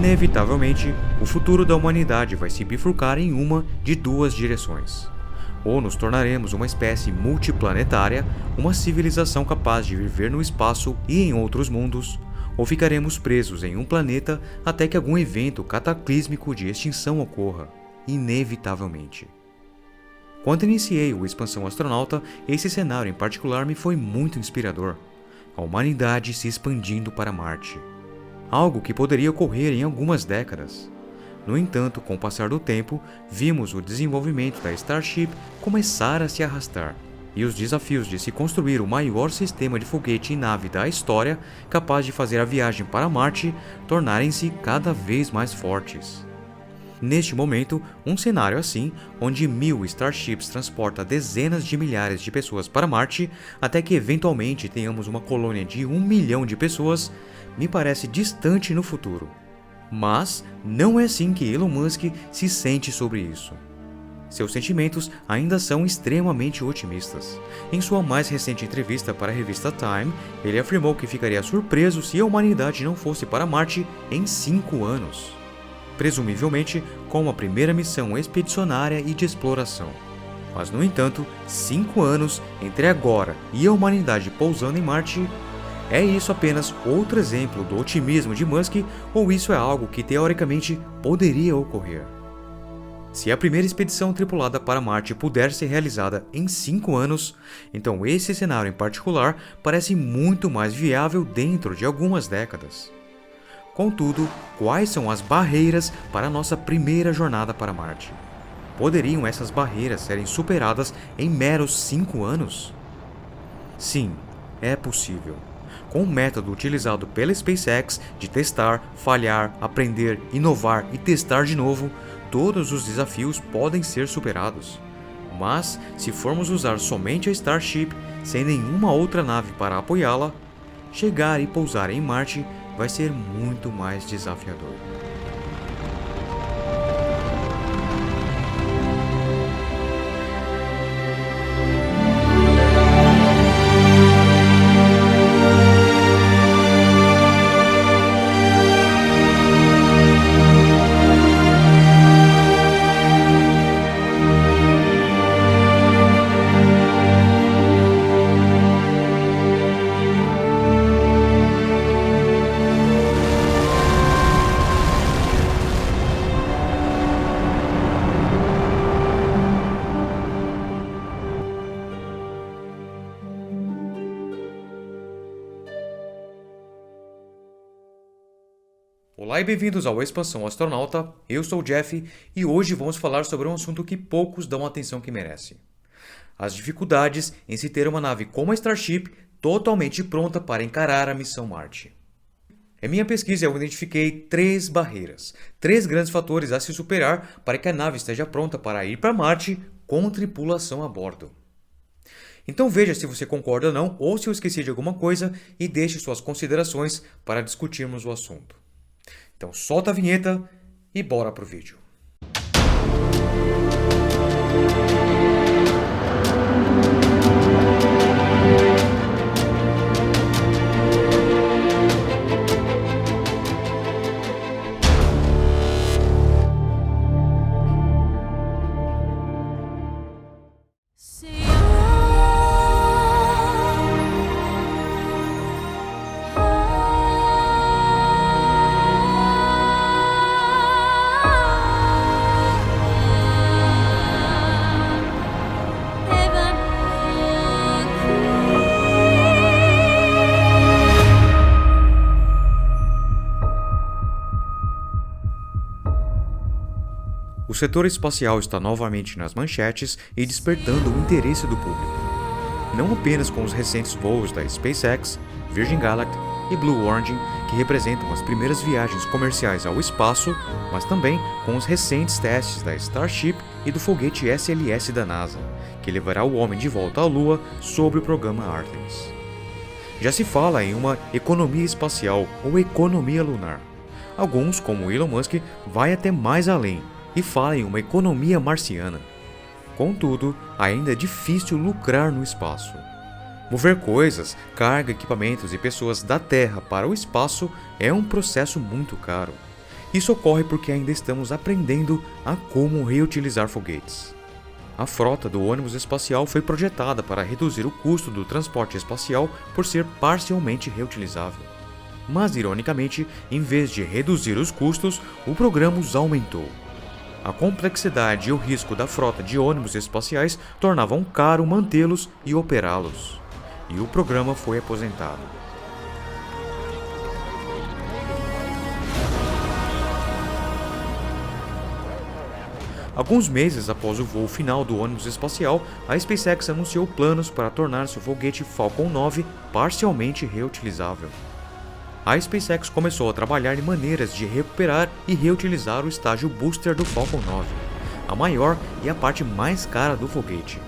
Inevitavelmente, o futuro da humanidade vai se bifurcar em uma de duas direções. Ou nos tornaremos uma espécie multiplanetária, uma civilização capaz de viver no espaço e em outros mundos, ou ficaremos presos em um planeta até que algum evento cataclísmico de extinção ocorra, inevitavelmente. Quando iniciei o Expansão Astronauta, esse cenário em particular me foi muito inspirador. A humanidade se expandindo para Marte. Algo que poderia ocorrer em algumas décadas. No entanto, com o passar do tempo, vimos o desenvolvimento da Starship começar a se arrastar, e os desafios de se construir o maior sistema de foguete e nave da história capaz de fazer a viagem para Marte tornarem-se cada vez mais fortes. Neste momento, um cenário assim, onde 1000 Starships transporta dezenas de milhares de pessoas para Marte, até que eventualmente tenhamos uma colônia de 1 milhão de pessoas, me parece distante no futuro. Mas não é assim que Elon Musk se sente sobre isso. Seus sentimentos ainda são extremamente otimistas. Em sua mais recente entrevista para a revista Time, ele afirmou que ficaria surpreso se a humanidade não fosse para Marte em 5 anos. Presumivelmente com uma primeira missão expedicionária e de exploração. Mas, no entanto, 5 anos entre agora e a humanidade pousando em Marte. É isso apenas outro exemplo do otimismo de Musk, ou isso é algo que teoricamente poderia ocorrer? Se a primeira expedição tripulada para Marte puder ser realizada em 5 anos, então esse cenário em particular parece muito mais viável dentro de algumas décadas. Contudo, quais são as barreiras para a nossa primeira jornada para Marte? Poderiam essas barreiras serem superadas em meros 5 anos? Sim, é possível. Com o método utilizado pela SpaceX de testar, falhar, aprender, inovar e testar de novo, todos os desafios podem ser superados. Mas, se formos usar somente a Starship, sem nenhuma outra nave para apoiá-la, chegar e pousar em Marte vai ser muito mais desafiador. Olá e bem-vindos ao Expansão Astronauta, eu sou o Jeff e hoje vamos falar sobre um assunto que poucos dão a atenção que merece. As dificuldades em se ter uma nave como a Starship totalmente pronta para encarar a missão Marte. Em minha pesquisa eu identifiquei 3 barreiras, 3 grandes fatores a se superar para que a nave esteja pronta para ir para Marte com tripulação a bordo. Então veja se você concorda ou não, ou se eu esqueci de alguma coisa e deixe suas considerações para discutirmos o assunto. Então solta a vinheta e bora pro vídeo. O setor espacial está novamente nas manchetes e despertando o interesse do público. Não apenas com os recentes voos da SpaceX, Virgin Galactic e Blue Origin, que representam as primeiras viagens comerciais ao espaço, mas também com os recentes testes da Starship e do foguete SLS da NASA, que levará o homem de volta à Lua sob o programa Artemis. Já se fala em uma economia espacial ou economia lunar. Alguns, como Elon Musk, vai até mais além e fala em uma economia marciana. Contudo, ainda é difícil lucrar no espaço. Mover coisas, carga, equipamentos e pessoas da Terra para o espaço é um processo muito caro. Isso ocorre porque ainda estamos aprendendo a como reutilizar foguetes. A frota do ônibus espacial foi projetada para reduzir o custo do transporte espacial por ser parcialmente reutilizável. Mas, ironicamente, em vez de reduzir os custos, o programa os aumentou. A complexidade e o risco da frota de ônibus espaciais tornavam caro mantê-los e operá-los. E o programa foi aposentado. Alguns meses após o voo final do ônibus espacial, a SpaceX anunciou planos para tornar seu foguete Falcon 9 parcialmente reutilizável. A SpaceX começou a trabalhar em maneiras de recuperar e reutilizar o estágio booster do Falcon 9, a maior e a parte mais cara do foguete.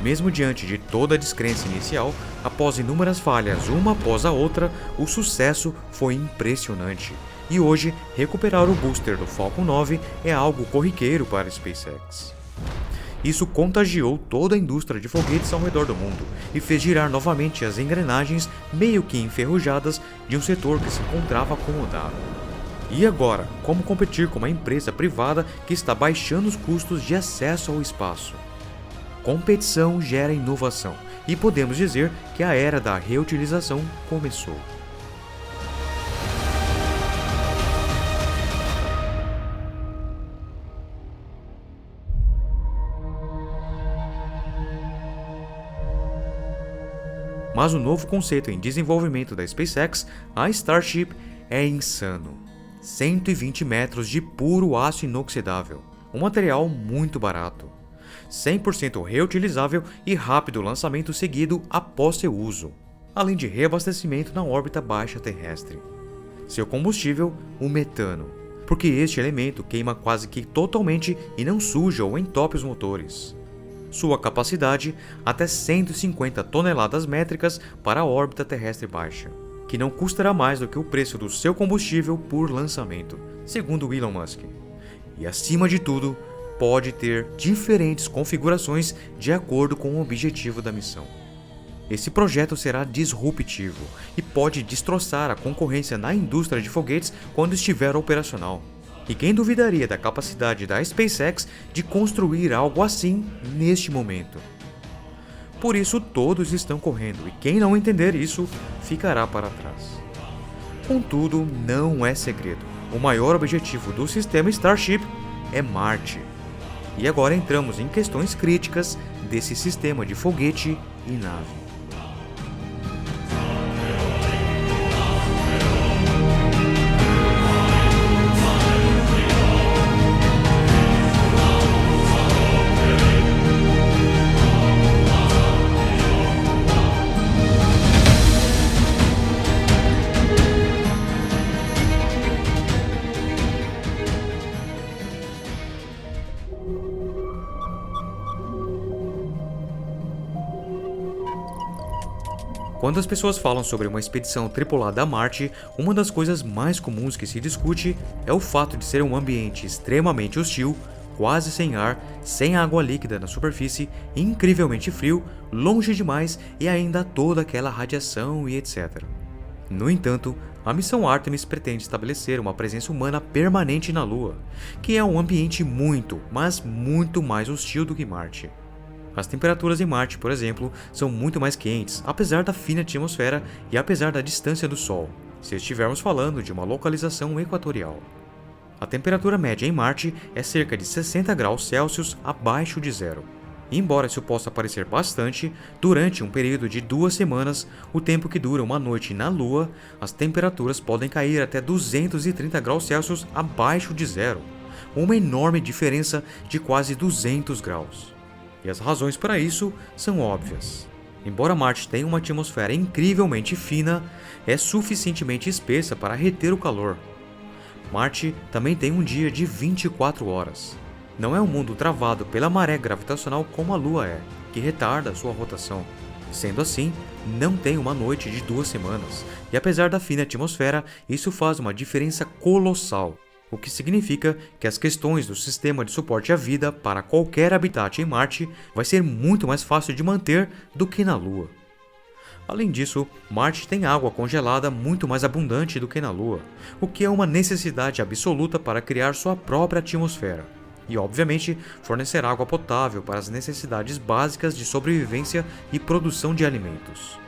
Mesmo diante de toda a descrença inicial, após inúmeras falhas uma após a outra, o sucesso foi impressionante. E hoje, recuperar o booster do Falcon 9 é algo corriqueiro para a SpaceX. Isso contagiou toda a indústria de foguetes ao redor do mundo e fez girar novamente as engrenagens meio que enferrujadas de um setor que se encontrava acomodado. E agora, como competir com uma empresa privada que está baixando os custos de acesso ao espaço? Competição gera inovação e podemos dizer que a era da reutilização começou. Mas o novo conceito em desenvolvimento da SpaceX, a Starship, é insano. 120 metros de puro aço inoxidável, um material muito barato. 100% reutilizável e rápido lançamento seguido após seu uso, além de reabastecimento na órbita baixa terrestre. Seu combustível, o metano, porque este elemento queima quase que totalmente e não suja ou entope os motores. Sua capacidade, até 150 toneladas métricas para a órbita terrestre baixa, que não custará mais do que o preço do seu combustível por lançamento, segundo Elon Musk. E acima de tudo, pode ter diferentes configurações de acordo com o objetivo da missão. Esse projeto será disruptivo e pode destroçar a concorrência na indústria de foguetes quando estiver operacional. E quem duvidaria da capacidade da SpaceX de construir algo assim neste momento? Por isso todos estão correndo e quem não entender isso ficará para trás. Contudo, não é segredo. O maior objetivo do sistema Starship é Marte. E agora entramos em questões críticas desse sistema de foguete e nave. Quando as pessoas falam sobre uma expedição tripulada a Marte, uma das coisas mais comuns que se discute é o fato de ser um ambiente extremamente hostil, quase sem ar, sem água líquida na superfície, incrivelmente frio, longe demais e ainda toda aquela radiação e etc. No entanto, a missão Artemis pretende estabelecer uma presença humana permanente na Lua, que é um ambiente muito, mas muito mais hostil do que Marte. As temperaturas em Marte, por exemplo, são muito mais quentes, apesar da fina atmosfera e apesar da distância do Sol, se estivermos falando de uma localização equatorial. A temperatura média em Marte é cerca de 60 graus Celsius abaixo de zero. E embora isso possa parecer bastante, durante um período de 2 semanas, o tempo que dura uma noite na Lua, as temperaturas podem cair até 230 graus Celsius abaixo de zero, uma enorme diferença de quase 200 graus. E as razões para isso são óbvias. Embora Marte tenha uma atmosfera incrivelmente fina, é suficientemente espessa para reter o calor. Marte também tem um dia de 24 horas. Não é um mundo travado pela maré gravitacional como a Lua é, que retarda sua rotação. Sendo assim, não tem uma noite de 2 semanas, e apesar da fina atmosfera, isso faz uma diferença colossal. O que significa que as questões do sistema de suporte à vida para qualquer habitat em Marte vai ser muito mais fácil de manter do que na Lua. Além disso, Marte tem água congelada muito mais abundante do que na Lua, o que é uma necessidade absoluta para criar sua própria atmosfera. E, obviamente, fornecer água potável para as necessidades básicas de sobrevivência e produção de alimentos.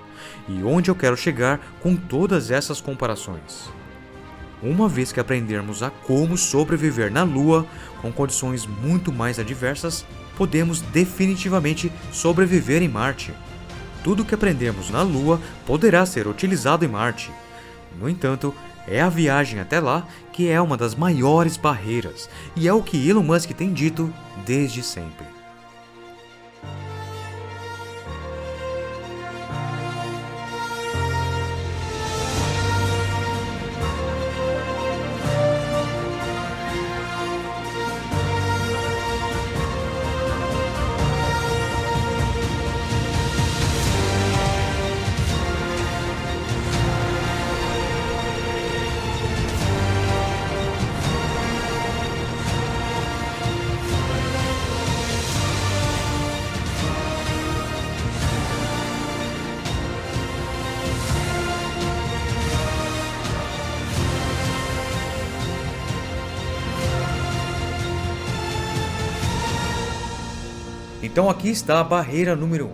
E onde eu quero chegar com todas essas comparações? Uma vez que aprendermos a como sobreviver na Lua, com condições muito mais adversas, podemos definitivamente sobreviver em Marte. Tudo que aprendemos na Lua poderá ser utilizado em Marte. No entanto, é a viagem até lá que é uma das maiores barreiras, e é o que Elon Musk tem dito desde sempre. Então aqui está a barreira número 1.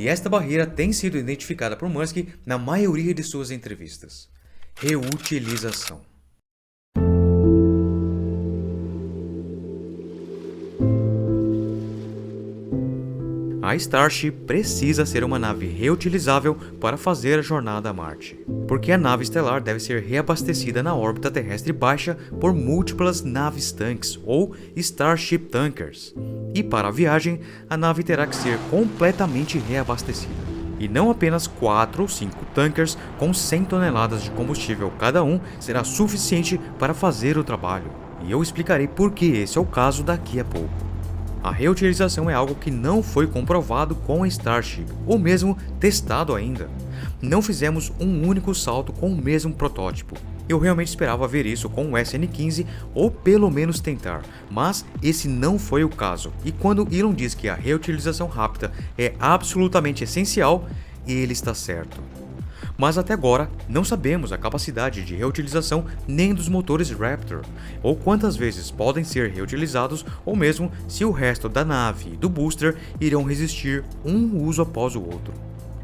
E esta barreira tem sido identificada por Musk na maioria de suas entrevistas. Reutilização. A Starship precisa ser uma nave reutilizável para fazer a jornada a Marte, porque a nave estelar deve ser reabastecida na órbita terrestre baixa por múltiplas naves-tanques ou Starship Tankers, e para a viagem a nave terá que ser completamente reabastecida. E não apenas 4 ou 5 tankers com 100 toneladas de combustível cada um será suficiente para fazer o trabalho, e eu explicarei por que esse é o caso daqui a pouco. A reutilização é algo que não foi comprovado com a Starship, ou mesmo testado ainda. Não fizemos um único salto com o mesmo protótipo. Eu realmente esperava ver isso com o SN15 ou pelo menos tentar, mas esse não foi o caso. E quando Elon diz que a reutilização rápida é absolutamente essencial, ele está certo. Mas até agora não sabemos a capacidade de reutilização nem dos motores Raptor, ou quantas vezes podem ser reutilizados, ou mesmo se o resto da nave e do booster irão resistir um uso após o outro.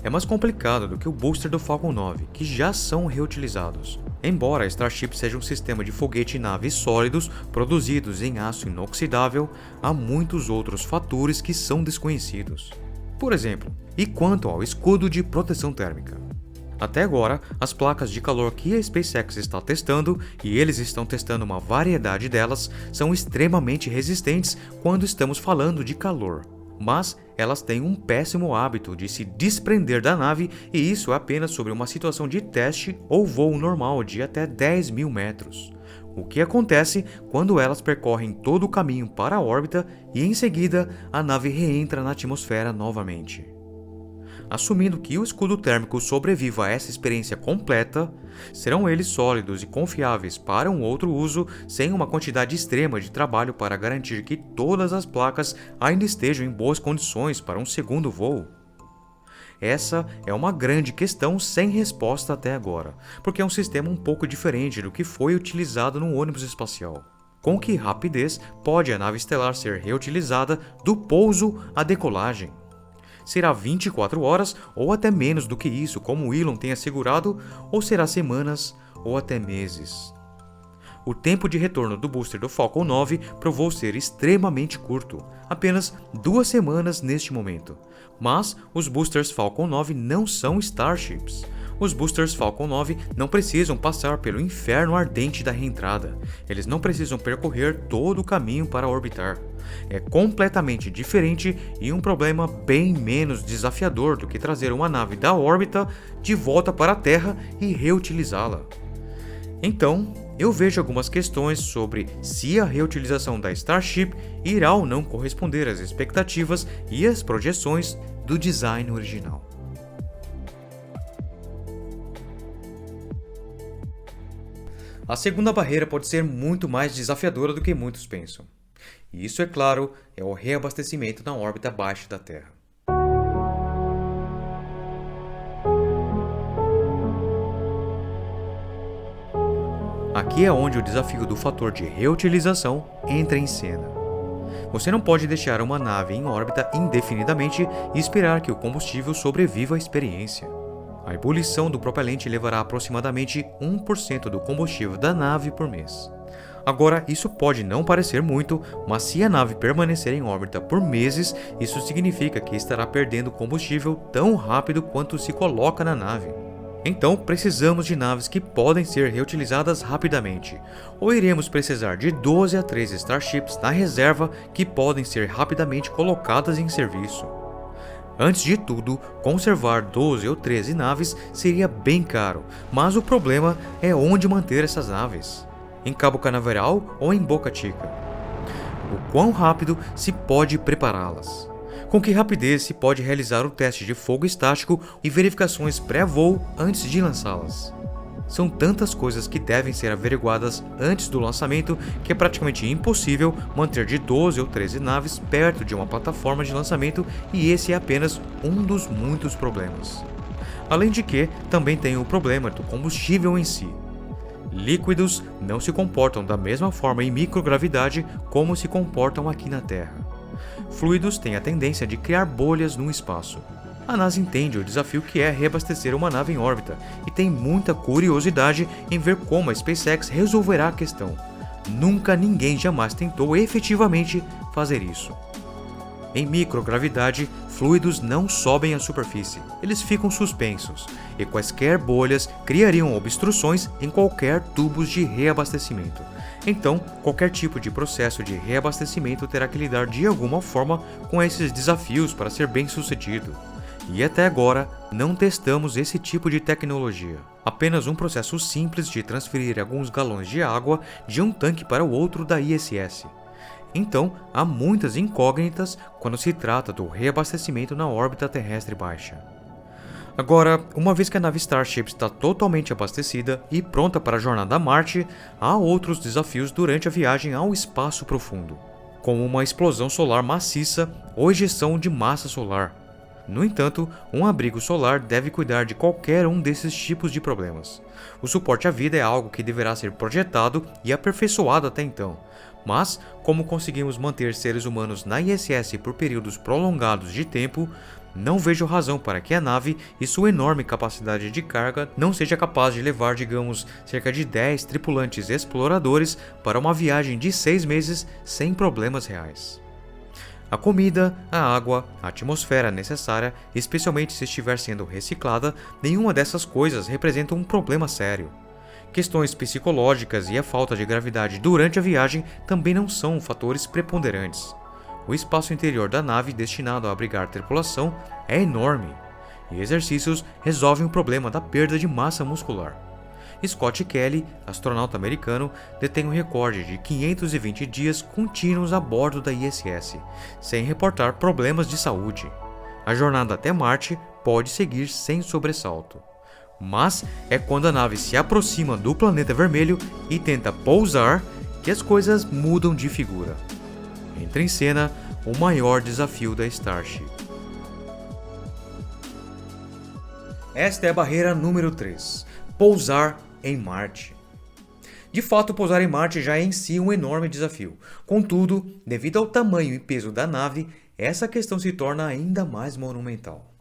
É mais complicado do que o booster do Falcon 9, que já são reutilizados. Embora a Starship seja um sistema de foguete e naves sólidos produzidos em aço inoxidável, há muitos outros fatores que são desconhecidos. Por exemplo, e quanto ao escudo de proteção térmica? Até agora, as placas de calor que a SpaceX está testando, e eles estão testando uma variedade delas, são extremamente resistentes quando estamos falando de calor. Mas elas têm um péssimo hábito de se desprender da nave, e isso é apenas sobre uma situação de teste ou voo normal de até 10 mil metros. O que acontece quando elas percorrem todo o caminho para a órbita e em seguida a nave reentra na atmosfera novamente. Assumindo que o escudo térmico sobreviva a essa experiência completa, serão eles sólidos e confiáveis para um outro uso sem uma quantidade extrema de trabalho para garantir que todas as placas ainda estejam em boas condições para um segundo voo? Essa é uma grande questão sem resposta até agora, porque é um sistema um pouco diferente do que foi utilizado no ônibus espacial. Com que rapidez pode a nave estelar ser reutilizada do pouso à decolagem? Será 24 horas ou até menos do que isso, como Elon tem assegurado, ou será semanas ou até meses? O tempo de retorno do booster do Falcon 9 provou ser extremamente curto, apenas 2 semanas neste momento. Mas os boosters Falcon 9 não são Starships. Os boosters Falcon 9 não precisam passar pelo inferno ardente da reentrada. Eles não precisam percorrer todo o caminho para orbitar. É completamente diferente e um problema bem menos desafiador do que trazer uma nave da órbita de volta para a Terra e reutilizá-la. Então, eu vejo algumas questões sobre se a reutilização da Starship irá ou não corresponder às expectativas e às projeções do design original. A segunda barreira pode ser muito mais desafiadora do que muitos pensam. E isso, é claro, é o reabastecimento na órbita abaixo da Terra. Aqui é onde o desafio do fator de reutilização entra em cena. Você não pode deixar uma nave em órbita indefinidamente e esperar que o combustível sobreviva à experiência. A ebulição do propelente levará aproximadamente 1% do combustível da nave por mês. Agora, isso pode não parecer muito, mas se a nave permanecer em órbita por meses, isso significa que estará perdendo combustível tão rápido quanto se coloca na nave. Então, precisamos de naves que podem ser reutilizadas rapidamente, ou iremos precisar de 12 a 13 Starships na reserva que podem ser rapidamente colocadas em serviço. Antes de tudo, conservar 12 ou 13 naves seria bem caro, mas o problema é onde manter essas naves. Em Cabo Canaveral ou em Boca Chica? O quão rápido se pode prepará-las? Com que rapidez se pode realizar o teste de fogo estático e verificações pré-voo antes de lançá-las? São tantas coisas que devem ser averiguadas antes do lançamento que é praticamente impossível manter de 12 ou 13 naves perto de uma plataforma de lançamento, e esse é apenas um dos muitos problemas. Além de que, também tem o problema do combustível em si. Líquidos não se comportam da mesma forma em microgravidade como se comportam aqui na Terra. Fluidos têm a tendência de criar bolhas no espaço. A NASA entende o desafio que é reabastecer uma nave em órbita e tem muita curiosidade em ver como a SpaceX resolverá a questão. Nunca ninguém jamais tentou efetivamente fazer isso. Em microgravidade, fluidos não sobem à superfície, eles ficam suspensos, e quaisquer bolhas criariam obstruções em qualquer tubos de reabastecimento. Então, qualquer tipo de processo de reabastecimento terá que lidar de alguma forma com esses desafios para ser bem sucedido. E até agora, não testamos esse tipo de tecnologia. Apenas um processo simples de transferir alguns galões de água de um tanque para o outro da ISS. Então, há muitas incógnitas quando se trata do reabastecimento na órbita terrestre baixa. Agora, uma vez que a nave Starship está totalmente abastecida e pronta para a jornada a Marte, há outros desafios durante a viagem ao espaço profundo, como uma explosão solar maciça ou ejeção de massa solar. No entanto, um abrigo solar deve cuidar de qualquer um desses tipos de problemas. O suporte à vida é algo que deverá ser projetado e aperfeiçoado até então, mas, como conseguimos manter seres humanos na ISS por períodos prolongados de tempo, não vejo razão para que a nave e sua enorme capacidade de carga não seja capaz de levar, digamos, cerca de 10 tripulantes exploradores para uma viagem de 6 meses sem problemas reais. A comida, a água, a atmosfera necessária, especialmente se estiver sendo reciclada, nenhuma dessas coisas representa um problema sério. Questões psicológicas e a falta de gravidade durante a viagem também não são fatores preponderantes. O espaço interior da nave destinado a abrigar tripulação é enorme, e exercícios resolvem o problema da perda de massa muscular. Scott Kelly, astronauta americano, detém um recorde de 520 dias contínuos a bordo da ISS, sem reportar problemas de saúde. A jornada até Marte pode seguir sem sobressalto. Mas é quando a nave se aproxima do planeta vermelho e tenta pousar que as coisas mudam de figura. Entra em cena o maior desafio da Starship. Esta é a barreira número 3. Pousar em Marte. De fato, pousar em Marte já é em si um enorme desafio. Contudo, devido ao tamanho e peso da nave, essa questão se torna ainda mais monumental.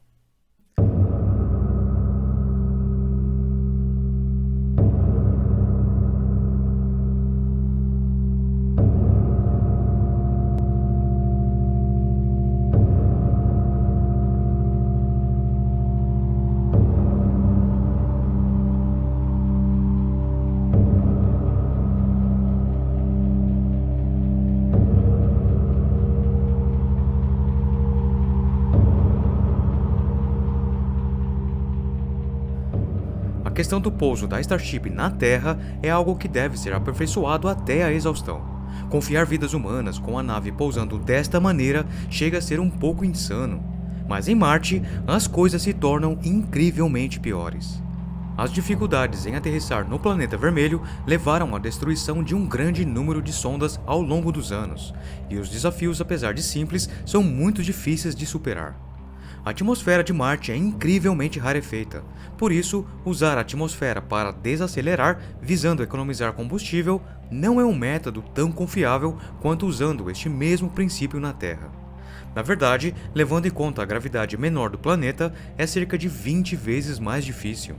A questão do pouso da Starship na Terra é algo que deve ser aperfeiçoado até a exaustão. Confiar vidas humanas com a nave pousando desta maneira chega a ser um pouco insano. Mas em Marte, as coisas se tornam incrivelmente piores. As dificuldades em aterrissar no planeta vermelho levaram à destruição de um grande número de sondas ao longo dos anos, e os desafios, apesar de simples, são muito difíceis de superar. A atmosfera de Marte é incrivelmente rarefeita, por isso, usar a atmosfera para desacelerar visando economizar combustível não é um método tão confiável quanto usando este mesmo princípio na Terra. Na verdade, levando em conta a gravidade menor do planeta, é cerca de 20 vezes mais difícil,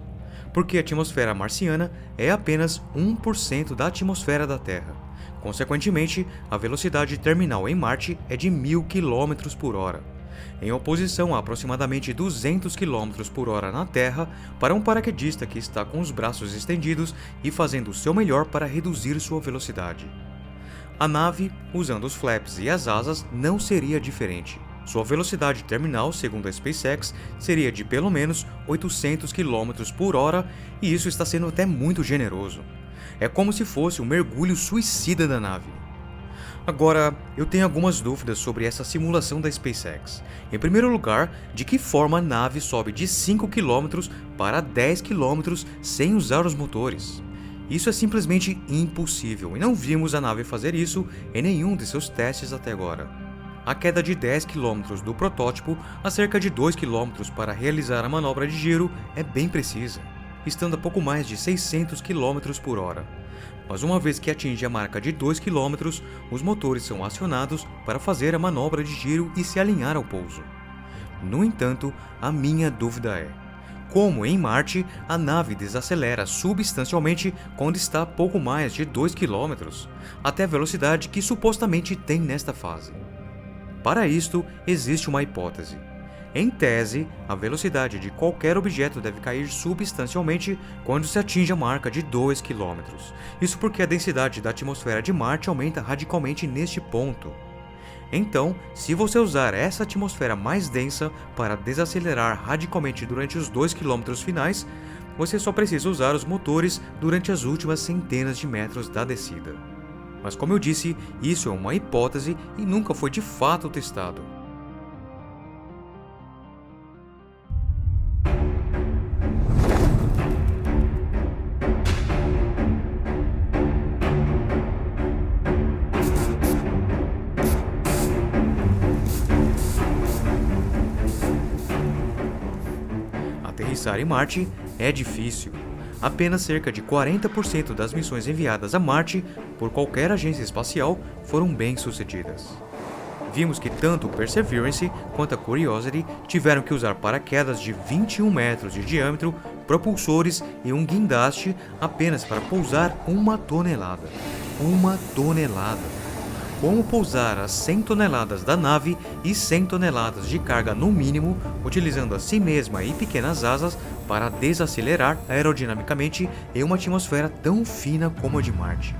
porque a atmosfera marciana é apenas 1% da atmosfera da Terra. Consequentemente, a velocidade terminal em Marte é de 1000 km por hora, em oposição a aproximadamente 200 km por hora na Terra para um paraquedista que está com os braços estendidos e fazendo o seu melhor para reduzir sua velocidade. A nave, usando os flaps e as asas, não seria diferente. Sua velocidade terminal, segundo a SpaceX, seria de pelo menos 800 km por hora, e isso está sendo até muito generoso. É como se fosse um mergulho suicida da nave. Agora, eu tenho algumas dúvidas sobre essa simulação da SpaceX. Em primeiro lugar, de que forma a nave sobe de 5 km para 10 km sem usar os motores? Isso é simplesmente impossível e não vimos a nave fazer isso em nenhum de seus testes até agora. A queda de 10 km do protótipo a cerca de 2 km para realizar a manobra de giro é bem precisa, estando a pouco mais de 600 km por hora. Mas uma vez que atinge a marca de 2 km, os motores são acionados para fazer a manobra de giro e se alinhar ao pouso. No entanto, a minha dúvida é: como em Marte, a nave desacelera substancialmente quando está a pouco mais de 2 km, até a velocidade que supostamente tem nesta fase? Para isto, existe uma hipótese. Em tese, a velocidade de qualquer objeto deve cair substancialmente quando se atinge a marca de 2 km. Isso porque a densidade da atmosfera de Marte aumenta radicalmente neste ponto. Então, se você usar essa atmosfera mais densa para desacelerar radicalmente durante os 2 km finais, você só precisa usar os motores durante as últimas centenas de metros da descida. Mas como eu disse, isso é uma hipótese e nunca foi de fato testado. Aterrissar em Marte é difícil. Apenas cerca de 40% das missões enviadas a Marte por qualquer agência espacial foram bem-sucedidas. Vimos que tanto o Perseverance quanto a Curiosity tiveram que usar paraquedas de 21 metros de diâmetro, propulsores e um guindaste apenas para pousar 1 tonelada. 1 tonelada! Como pousar as 100 toneladas da nave e 100 toneladas de carga no mínimo, utilizando a si mesma e pequenas asas para desacelerar aerodinamicamente em uma atmosfera tão fina como a de Marte.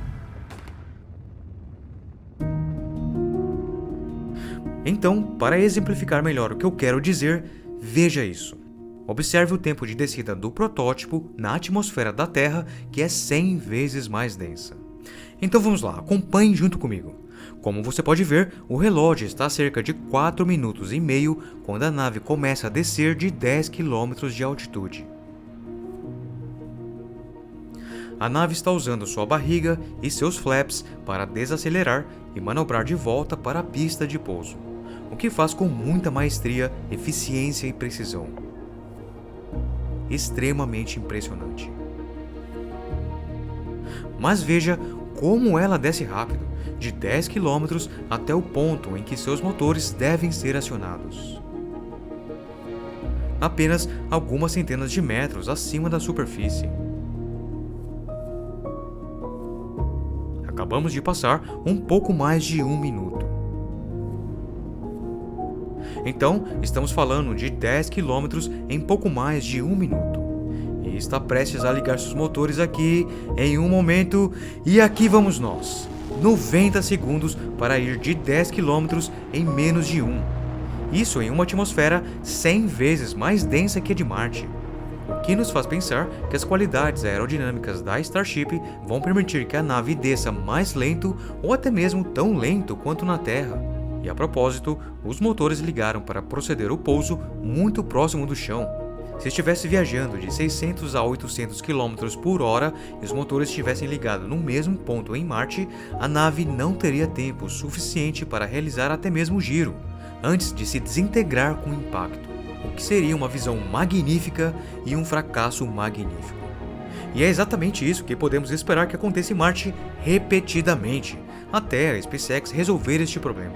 Então, para exemplificar melhor o que eu quero dizer, veja isso. Observe o tempo de descida do protótipo na atmosfera da Terra, que é 100 vezes mais densa. Então vamos lá, acompanhe junto comigo. Como você pode ver, o relógio está a cerca de 4 minutos e meio quando a nave começa a descer de 10 km de altitude. A nave está usando sua barriga e seus flaps para desacelerar e manobrar de volta para a pista de pouso, o que faz com muita maestria, eficiência e precisão. Extremamente impressionante. Mas veja como ela desce rápido, de 10 km até o ponto em que seus motores devem ser acionados. Apenas algumas centenas de metros acima da superfície. Acabamos de passar um pouco mais de 1 minuto. Então, estamos falando de 10 km em pouco mais de 1 minuto. E está prestes a ligar seus motores aqui em um momento, e aqui vamos nós. 90 segundos para ir de 10 km em menos de 1. Isso em uma atmosfera 100 vezes mais densa que a de Marte. O que nos faz pensar que as qualidades aerodinâmicas da Starship vão permitir que a nave desça mais lento ou até mesmo tão lento quanto na Terra. E a propósito, os motores ligaram para proceder o pouso muito próximo do chão. Se estivesse viajando de 600 a 800 km por hora e os motores estivessem ligados no mesmo ponto em Marte, a nave não teria tempo suficiente para realizar até mesmo o giro, antes de se desintegrar com o impacto. o que seria uma visão magnífica e um fracasso magnífico. E é exatamente isso que podemos esperar que aconteça em Marte repetidamente, até a SpaceX resolver este problema.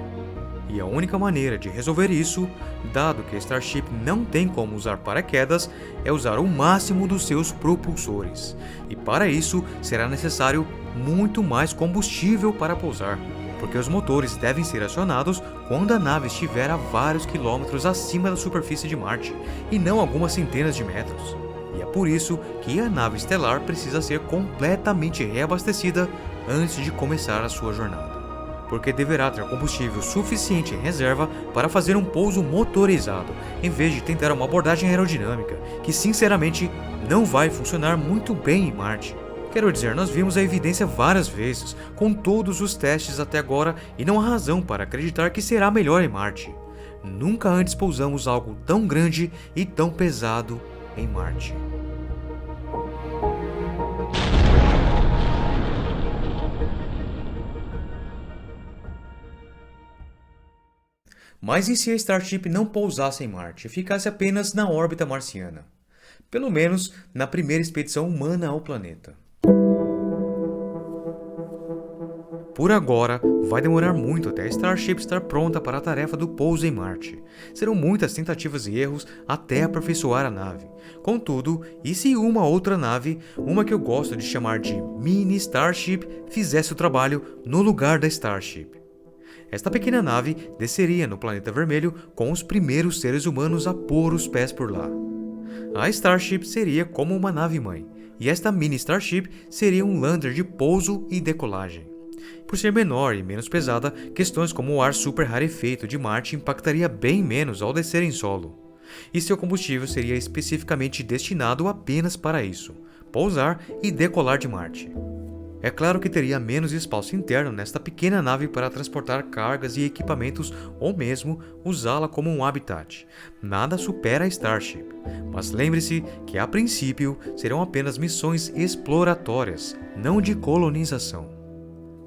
E a única maneira de resolver isso, dado que a Starship não tem como usar paraquedas, é usar o máximo dos seus propulsores. E para isso será necessário muito mais combustível para pousar, porque os motores devem ser acionados quando a nave estiver a vários quilômetros acima da superfície de Marte, e não algumas centenas de metros. E é por isso que a nave estelar precisa ser completamente reabastecida antes de começar a sua jornada, porque deverá ter combustível suficiente em reserva para fazer um pouso motorizado, em vez de tentar uma abordagem aerodinâmica, que sinceramente não vai funcionar muito bem em Marte. Quero dizer, nós vimos a evidência várias vezes, com todos os testes até agora, e não há razão para acreditar que será melhor em Marte. Nunca antes pousamos algo tão grande e tão pesado em Marte. Mas e se a Starship não pousasse em Marte e ficasse apenas na órbita marciana? Pelo menos na primeira expedição humana ao planeta. Por agora, vai demorar muito até a Starship estar pronta para a tarefa do pouso em Marte. Serão muitas tentativas e erros até aperfeiçoar a nave. Contudo, e se uma outra nave, uma que eu gosto de chamar de Mini Starship, fizesse o trabalho no lugar da Starship? Esta pequena nave desceria no planeta vermelho com os primeiros seres humanos a pôr os pés por lá. A Starship seria como uma nave-mãe, e esta Mini Starship seria um lander de pouso e decolagem. Por ser menor e menos pesada, questões como o ar super rarefeito de Marte impactaria bem menos ao descer em solo. E seu combustível seria especificamente destinado apenas para isso, pousar e decolar de Marte. É claro que teria menos espaço interno nesta pequena nave para transportar cargas e equipamentos ou mesmo usá-la como um habitat. Nada supera a Starship, mas lembre-se que a princípio serão apenas missões exploratórias, não de colonização.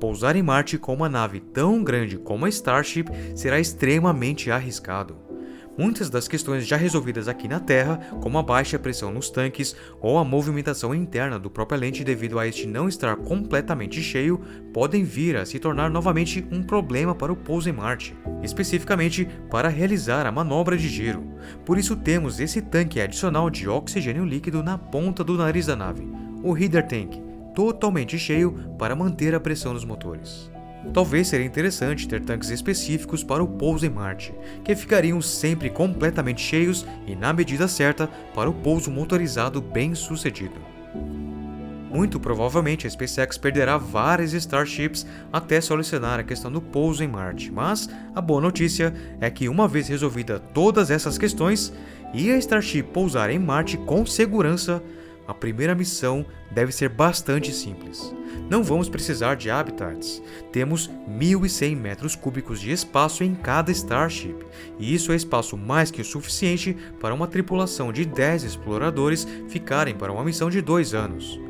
Pousar em Marte com uma nave tão grande como a Starship será extremamente arriscado. Muitas das questões já resolvidas aqui na Terra, como a baixa pressão nos tanques ou a movimentação interna do propelente devido a este não estar completamente cheio, podem vir a se tornar novamente um problema para o pouso em Marte, especificamente para realizar a manobra de giro. Por isso temos esse tanque adicional de oxigênio líquido na ponta do nariz da nave, o Header Tank, totalmente cheio para manter a pressão nos motores. Talvez seria interessante ter tanques específicos para o pouso em Marte, que ficariam sempre completamente cheios e na medida certa para o pouso motorizado bem sucedido. Muito provavelmente a SpaceX perderá várias Starships até solucionar a questão do pouso em Marte, mas a boa notícia é que uma vez resolvida todas essas questões e a Starship pousar em Marte com segurança, a primeira missão deve ser bastante simples. Não vamos precisar de habitats. Temos 1.100 metros cúbicos de espaço em cada Starship, e isso é espaço mais que o suficiente para uma tripulação de 10 exploradores ficarem para uma missão de 2 anos.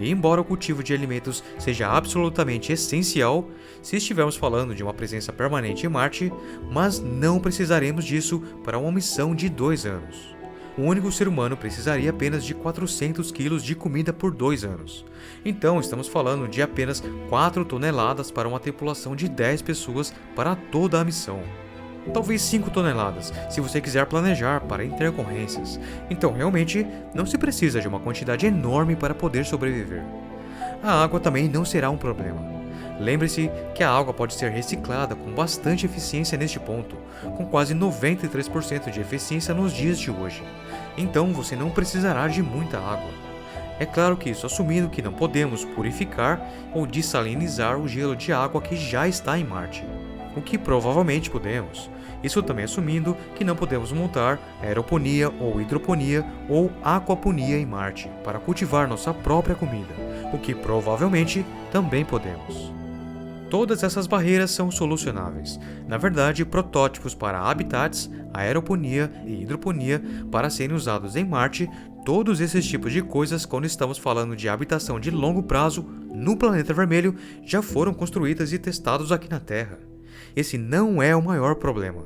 E embora o cultivo de alimentos seja absolutamente essencial, se estivermos falando de uma presença permanente em Marte, mas não precisaremos disso para uma missão de 2 anos. O único ser humano precisaria apenas de 400 quilos de comida por 2 anos. Então estamos falando de apenas 4 toneladas para uma tripulação de 10 pessoas para toda a missão. Talvez 5 toneladas, se você quiser planejar para intercorrências. Então realmente não se precisa de uma quantidade enorme para poder sobreviver. A água também não será um problema. Lembre-se que a água pode ser reciclada com bastante eficiência neste ponto, com quase 93% de eficiência nos dias de hoje. Então você não precisará de muita água. É claro que isso assumindo que não podemos purificar ou dessalinizar o gelo de água que já está em Marte, o que provavelmente podemos. Isso também assumindo que não podemos montar aeroponia ou hidroponia ou aquaponia em Marte para cultivar nossa própria comida, o que provavelmente também podemos. Todas essas barreiras são solucionáveis. Na verdade, protótipos para habitats, aeroponia e hidroponia para serem usados em Marte, todos esses tipos de coisas quando estamos falando de habitação de longo prazo no planeta vermelho já foram construídas e testados aqui na Terra. Esse não é o maior problema.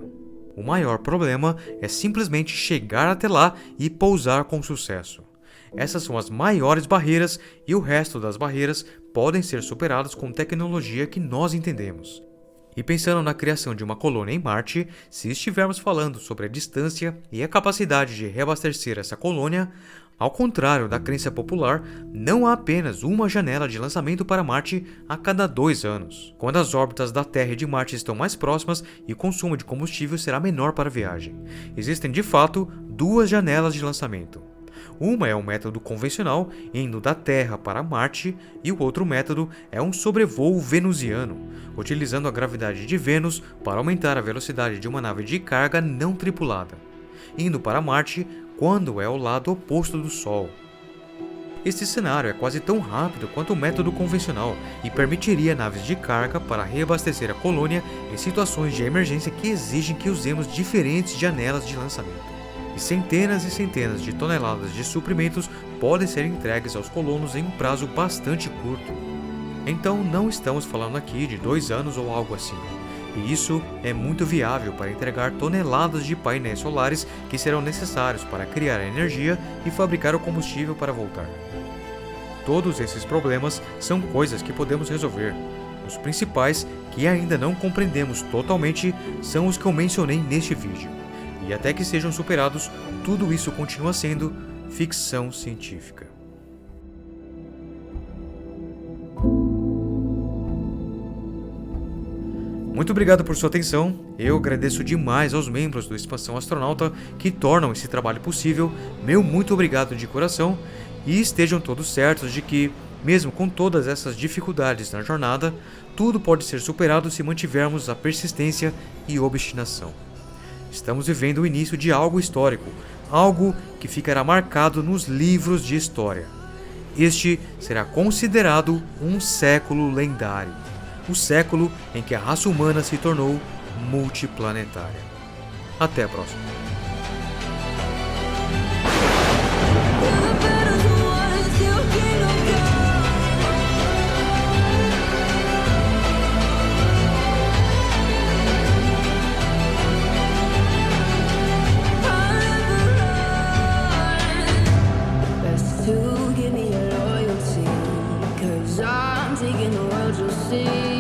O maior problema é simplesmente chegar até lá e pousar com sucesso. Essas são as maiores barreiras e o resto das barreiras podem ser superadas com tecnologia que nós entendemos. E pensando na criação de uma colônia em Marte, se estivermos falando sobre a distância e a capacidade de reabastecer essa colônia, ao contrário da crença popular, não há apenas uma janela de lançamento para Marte a cada 2 anos, quando as órbitas da Terra e de Marte estão mais próximas e o consumo de combustível será menor para a viagem. Existem de fato 2 janelas de lançamento. Uma é um método convencional, indo da Terra para Marte, e o outro método é um sobrevoo venusiano, utilizando a gravidade de Vênus para aumentar a velocidade de uma nave de carga não tripulada, indo para Marte quando é ao lado oposto do Sol. Este cenário é quase tão rápido quanto o método convencional e permitiria naves de carga para reabastecer a colônia em situações de emergência que exigem que usemos diferentes janelas de lançamento. E centenas de toneladas de suprimentos podem ser entregues aos colonos em um prazo bastante curto. Então não estamos falando aqui de 2 anos ou algo assim. E isso é muito viável para entregar toneladas de painéis solares que serão necessários para criar a energia e fabricar o combustível para voltar. Todos esses problemas são coisas que podemos resolver. Os principais, que ainda não compreendemos totalmente, são os que eu mencionei neste vídeo. E até que sejam superados, tudo isso continua sendo ficção científica. Muito obrigado por sua atenção, eu agradeço demais aos membros do Expansão Astronauta que tornam esse trabalho possível, meu muito obrigado de coração, e estejam todos certos de que, mesmo com todas essas dificuldades na jornada, tudo pode ser superado se mantivermos a persistência e obstinação. Estamos vivendo o início de algo histórico, algo que ficará marcado nos livros de história. Este será considerado um século lendário. O século em que a raça humana se tornou multiplanetária. Até a próxima. Give me your loyalty, 'cause I'm taking the world, you'll see.